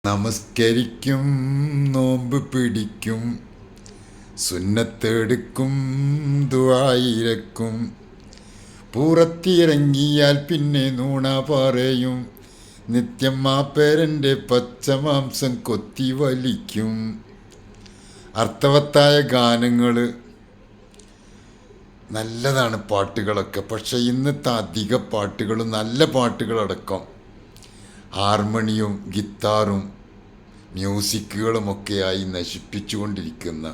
നമസ്കരിക്കും, നോമ്പ് പിടിക്കും, സുന്നത്തെടുക്കും, ദുആയിരക്കും. പുറത്തിറങ്ങിയാൽ പിന്നെ നൂണ പറയും, നിത്യം മാപ്പേരൻ്റെ പച്ചമാംസം കൊത്തി വലിക്കും. അർത്ഥവത്തായ ഗാനങ്ങൾ നല്ലതാണ് പാട്ടുകളൊക്കെ. പക്ഷെ ഇന്നത്തെ അധിക പാട്ടുകളും നല്ല പാട്ടുകളടക്കം ഹാർമണിയും ഗിത്താറും മ്യൂസിക്കുകളുമൊക്കെയായി നശിപ്പിച്ചുകൊണ്ടിരിക്കുന്ന,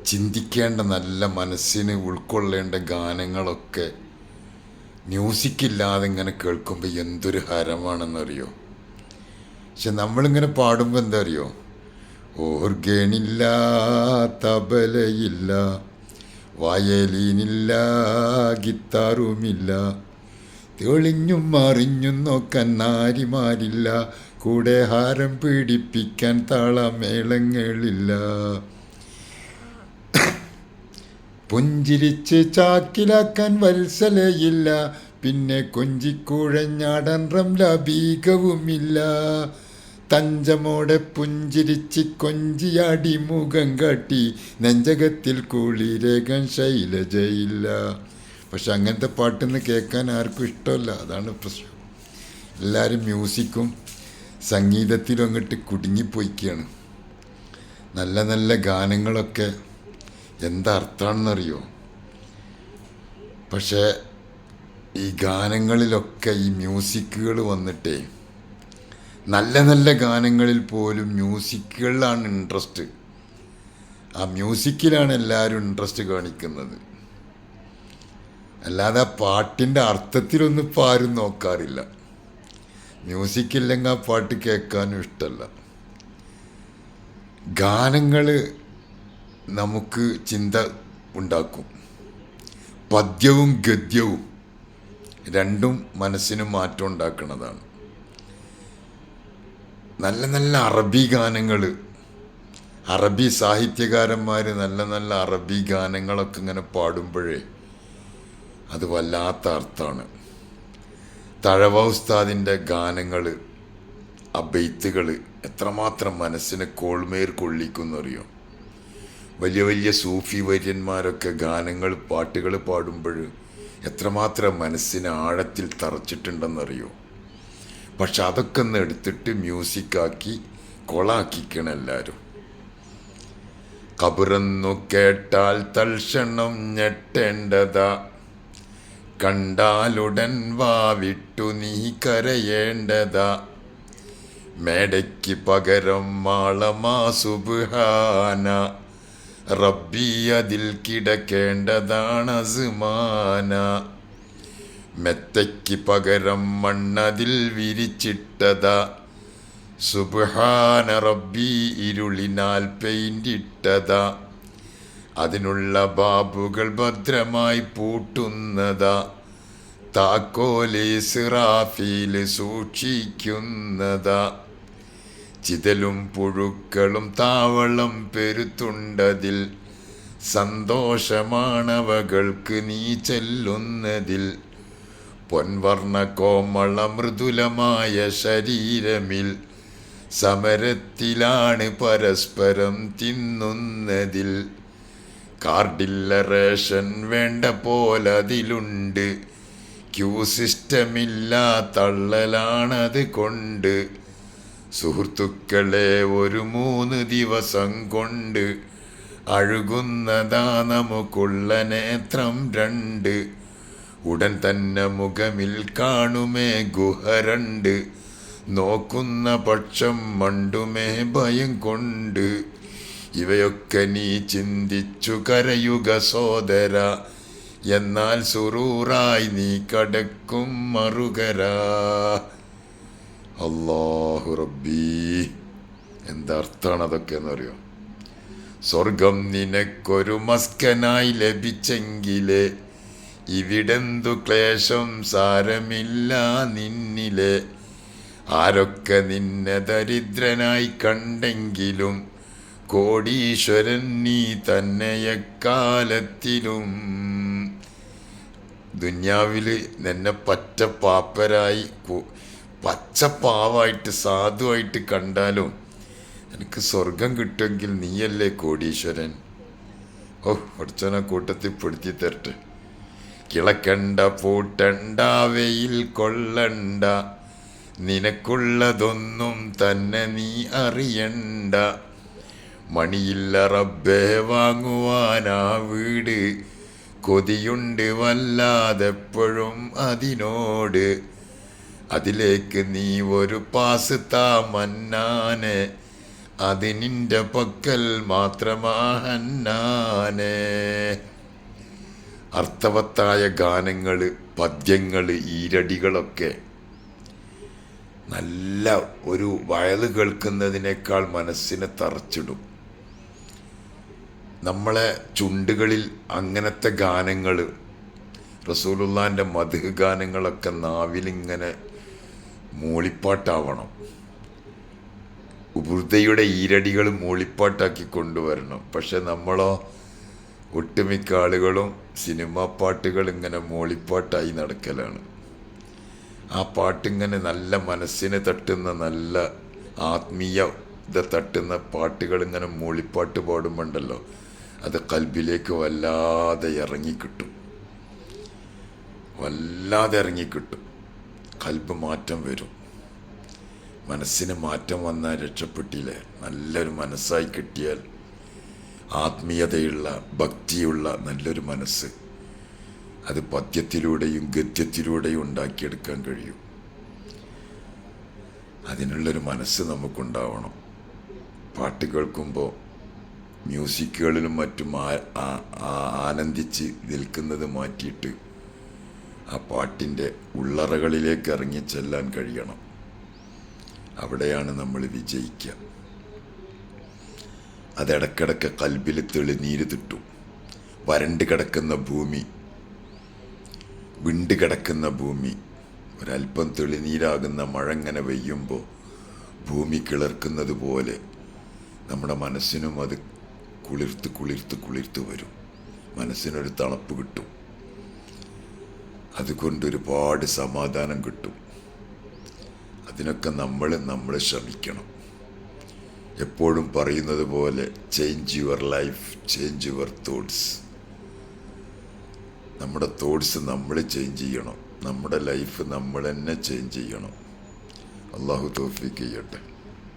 ചിന്തിക്കേണ്ട നല്ല മനസ്സിന് ഉൾക്കൊള്ളേണ്ട ഗാനങ്ങളൊക്കെ മ്യൂസിക്കില്ലാതെ ഇങ്ങനെ കേൾക്കുമ്പോൾ എന്തൊരു ഹരമാണെന്നറിയോ. പക്ഷെ നമ്മളിങ്ങനെ പാടുമ്പോൾ എന്താ അറിയോ, ഓർഗനില്ല, തബലയില്ല, വയലിനില്ല, ഗിത്താറുമില്ല, തെളിഞ്ഞും മറിഞ്ഞും നോക്കാൻ നാരിമാരില്ല, കൂടെ ഹാരം പീഡിപ്പിക്കാൻ താളമേളങ്ങളില്ല. പുഞ്ചിരിച്ച് ചാക്കിലാക്കാൻ വത്സലയില്ല, പിന്നെ കൊഞ്ചിക്കുഴഞ്ഞാടൻ റംലബീകവുമില്ല. തഞ്ചമോടെ പുഞ്ചിരിച്ച് കൊഞ്ചിയാടി മുഖം കാട്ടി, നെഞ്ചകത്തിൽ കുളിരേകാൻ ശൈലജയില്ല. പക്ഷെ അങ്ങനത്തെ പാട്ടൊന്ന് കേൾക്കാൻ ആർക്കും ഇഷ്ടമല്ല. അതാണ് പ്രശ്നം. എല്ലാവരും മ്യൂസിക്കും സംഗീതത്തിലും അങ്ങോട്ട് കുടുങ്ങിപ്പോയിക്കുകയാണ്. നല്ല നല്ല ഗാനങ്ങളൊക്കെ എന്താ അർത്ഥമാണെന്നറിയോ. പക്ഷേ ഈ ഗാനങ്ങളിലൊക്കെ ഈ മ്യൂസിക്കുകൾ വന്നിട്ടേ, നല്ല നല്ല ഗാനങ്ങളിൽ പോലും മ്യൂസിക്കുകളിലാണ് ഇൻട്രസ്റ്റ്. ആ മ്യൂസിക്കിലാണ് എല്ലാവരും ഇൻട്രസ്റ്റ് കാണിക്കുന്നത്. അല്ലാതെ ആ പാട്ടിൻ്റെ അർത്ഥത്തിലൊന്നും ഇപ്പോൾ ആരും നോക്കാറില്ല. മ്യൂസിക്കില്ലെങ്കിൽ ആ പാട്ട് കേൾക്കാനും ഇഷ്ടമല്ല. ഗാനങ്ങൾ നമുക്ക് ചിന്ത ഉണ്ടാക്കും. പദ്യവും ഗദ്യവും രണ്ടും മനസ്സിന് മാറ്റം ഉണ്ടാക്കുന്നതാണ്. നല്ല നല്ല അറബി ഗാനങ്ങൾ, അറബി സാഹിത്യകാരന്മാർ നല്ല നല്ല അറബി ഗാനങ്ങളൊക്കെ ഇങ്ങനെ പാടുമ്പോഴേ അത് വല്ലാത്ത അർത്ഥമാണ്. തഴവ ഉസ്താദിൻ്റെ ഗാനങ്ങൾ, ആ ബെയ്ത്തുകൾ എത്രമാത്രം മനസ്സിനെ കോൾമേർ കൊള്ളിക്കുന്നറിയോ. വലിയ വലിയ സൂഫി വര്യന്മാരൊക്കെ ഗാനങ്ങൾ, പാട്ടുകൾ പാടുമ്പോൾ എത്രമാത്രം മനസ്സിനെ ആഴത്തിൽ തറച്ചിട്ടുണ്ടെന്നറിയോ. പക്ഷെ അതൊക്കെ ഒന്ന് എടുത്തിട്ട് മ്യൂസിക്കാക്കി കൊളാക്കിക്കണം എല്ലാവരും. ഖബറെന്നു കേട്ടാൽ തൽക്ഷണം ഞെട്ടേണ്ടതാ, കണ്ടാലുടൻ വാവിട്ടു നീ കരയേണ്ടതാ, മേടയ്ക്ക് പകരം മാളമാ സുബ്ഹാന, റബ്ബി അതിൽ കിടക്കേണ്ടതാണ് അസ്മാന, മെത്തയ്ക്ക് പകരം മണ്ണതിൽ വിരിച്ചിട്ടതാ, സുബ്ഹാന റബ്ബി ഇരുളിനാൽ പെയിന്റിട്ടതാ, അതിനുള്ള ബാബുകൾ ഭദ്രമായി പൂട്ടുന്നതാ, താക്കോല് ഇസ്റാഫീൽ സൂക്ഷിക്കുന്നതാ, ചിതലും പുഴുക്കളും താവളം പെരുത്തുണ്ടതിൽ, സന്തോഷമാണവകൾക്ക് നീ ചെല്ലുന്നതിൽ, പൊൻവർണ്ണ കോമള മൃദുലമായ ശരീരമിൽ, സമരത്തിലാണ് പരസ്പരം തിന്നുന്നതിൽ, കാർഡില്ല റേഷൻ വേണ്ട പോലതിലുണ്ട്, ക്യൂ സിസ്റ്റമില്ല തള്ളലാണത് കൊണ്ട്, സുഹൃത്തുക്കളെ ഒരു 3 ദിവസം കൊണ്ട് അഴുകുന്നതാ നമുക്കുള്ള നേത്രം 2, ഉടൻ തന്നെ മുഖമിൽ കാണുമേ ഗുഹ 2, നോക്കുന്ന പക്ഷം മണ്ടുമേ ഭയം കൊണ്ട്. ഇവയൊക്കെ നീ ചിന്തിച്ചു കരയുക സോദര, എന്നാൽ സുറൂറായി നീ കടക്കും മറുകര. അല്ലാഹു റബ്ബി, എന്താ അർത്ഥമാണ് അതൊക്കെ എന്നറിയോ. സ്വർഗം നിനക്കൊരു മസ്കനായി ലഭിച്ചെങ്കിലേ, ഇവിടെന്തു ക്ലേശം സാരമില്ല നിന്നിലെ, ആരൊക്കെ നിന്നെ ദരിദ്രനായി കണ്ടെങ്കിലും കോടീശ്വരൻ നീ തന്നെ എക്കാലത്തിലും. ദുന്യാവിൽ നിന്നെ പറ്റ പാപ്പരായി പച്ചപ്പാവായിട്ട് സാധുവായിട്ട് കണ്ടാലും എനിക്ക് സ്വർഗം കിട്ടുമെങ്കിൽ നീയല്ലേ കോടീശ്വരൻ. ഓ, പഠിച്ചവനെ കൂട്ടത്തിൽ പെടുത്തി തരട്ടെ. കിളക്കണ്ട പൂട്ടണ്ട വെയിൽ കൊള്ളണ്ട, നിനക്കുള്ളതൊന്നും തന്നെ നീ അറിയണ്ട. മണിയില്ല റബ്ബേ വാങ്ങുവാനാ വീട്, കൊതിയുണ്ട് വല്ലാതെപ്പോഴും അതിനോട്. അതിലേക്ക് നീ ഒരു പാസ് താ മന്നാനെ, അത് നിന്റെ പക്കൽ മാത്രമാ ഹന്നാനെ. അർത്ഥവത്തായ ഗാനങ്ങൾ, പദ്യങ്ങൾ, ഈരടികളൊക്കെ നല്ല ഒരു വയല് കേൾക്കുന്നതിനേക്കാൾ മനസ്സിനെ തറച്ചിടും. നമ്മളെ ചുണ്ടുകളിൽ അങ്ങനത്തെ ഗാനങ്ങൾ, റസൂലുള്ളാഹിൻ്റെ മദ്ഹ് ഗാനങ്ങളൊക്കെ നാവിലിങ്ങനെ മൂളിപ്പാട്ടാവണം. ബുർദയുടെ ഈരടികൾ മൂളിപ്പാട്ടാക്കി കൊണ്ടുവരണം. പക്ഷെ നമ്മളോ, ഒട്ടുമിക്ക ആളുകളും സിനിമാ പാട്ടുകൾ ഇങ്ങനെ മൂളിപ്പാട്ടായി നടക്കലാണ്. ആ പാട്ടിങ്ങനെ നല്ല മനസ്സിനെ തട്ടുന്ന, നല്ല ആത്മീയത തട്ടുന്ന പാട്ടുകൾ ഇങ്ങനെ മൂളിപ്പാട്ട് പാടുമ്പോണ്ടല്ലോ, അത് കൽബിലേക്ക് വല്ലാതെ ഇറങ്ങിക്കിട്ടും. വല്ലാതെ ഇറങ്ങിക്കിട്ടും. കൽബ് മാറ്റം വരും. മനസ്സിന് മാറ്റം വന്നാൽ രക്ഷപ്പെട്ടില്ലേ. നല്ലൊരു മനസ്സായി കിട്ടിയാൽ, ആത്മീയതയുള്ള, ഭക്തിയുള്ള നല്ലൊരു മനസ്സ്, അത് പദ്യത്തിലൂടെയും ഗദ്യത്തിലൂടെയും ഉണ്ടാക്കിയെടുക്കാൻ കഴിയും. അതിനുള്ളൊരു മനസ്സ് നമുക്കുണ്ടാവണം. പാട്ട് കേൾക്കുമ്പോൾ മ്യൂസിക്കുകളിലും മറ്റും ആനന്ദിച്ച് നിൽക്കുന്നത് മാറ്റിയിട്ട് ആ പാട്ടിൻ്റെ ഉള്ളറകളിലേക്ക് ഇറങ്ങി ചെല്ലാൻ കഴിയണം. അവിടെയാണ് നമ്മൾ വിജയിക്കുക. അതിടക്കിടക്ക് കൽബിൽ തെളിനീര് തിട്ടും. വരണ്ട് കിടക്കുന്ന ഭൂമി, വിണ്ട് കിടക്കുന്ന ഭൂമി, ഒരല്പം തെളിനീരാകുന്ന മഴ ഇങ്ങനെ പെയ്യുമ്പോൾ ഭൂമി കിളർക്കുന്നത് പോലെ നമ്മുടെ മനസ്സിനും അത് കുളിർത്ത് കുളിർത്ത് കുളിർത്ത് വരും. മനസ്സിനൊരു തണുപ്പ് കിട്ടും. അതുകൊണ്ടൊരുപാട് സമാധാനം കിട്ടും. അതിനൊക്കെ നമ്മൾ ശ്രമിക്കണം. എപ്പോഴും പറയുന്നത് പോലെ, change your life, change your thoughts. നമ്മുടെ തോട്ട്സ് നമ്മൾ ചേഞ്ച് ചെയ്യണം. നമ്മുടെ ലൈഫ് നമ്മൾ തന്നെ ചേഞ്ച് ചെയ്യണം. അള്ളാഹു തൗഫീഖ് ചെയ്യട്ടെ.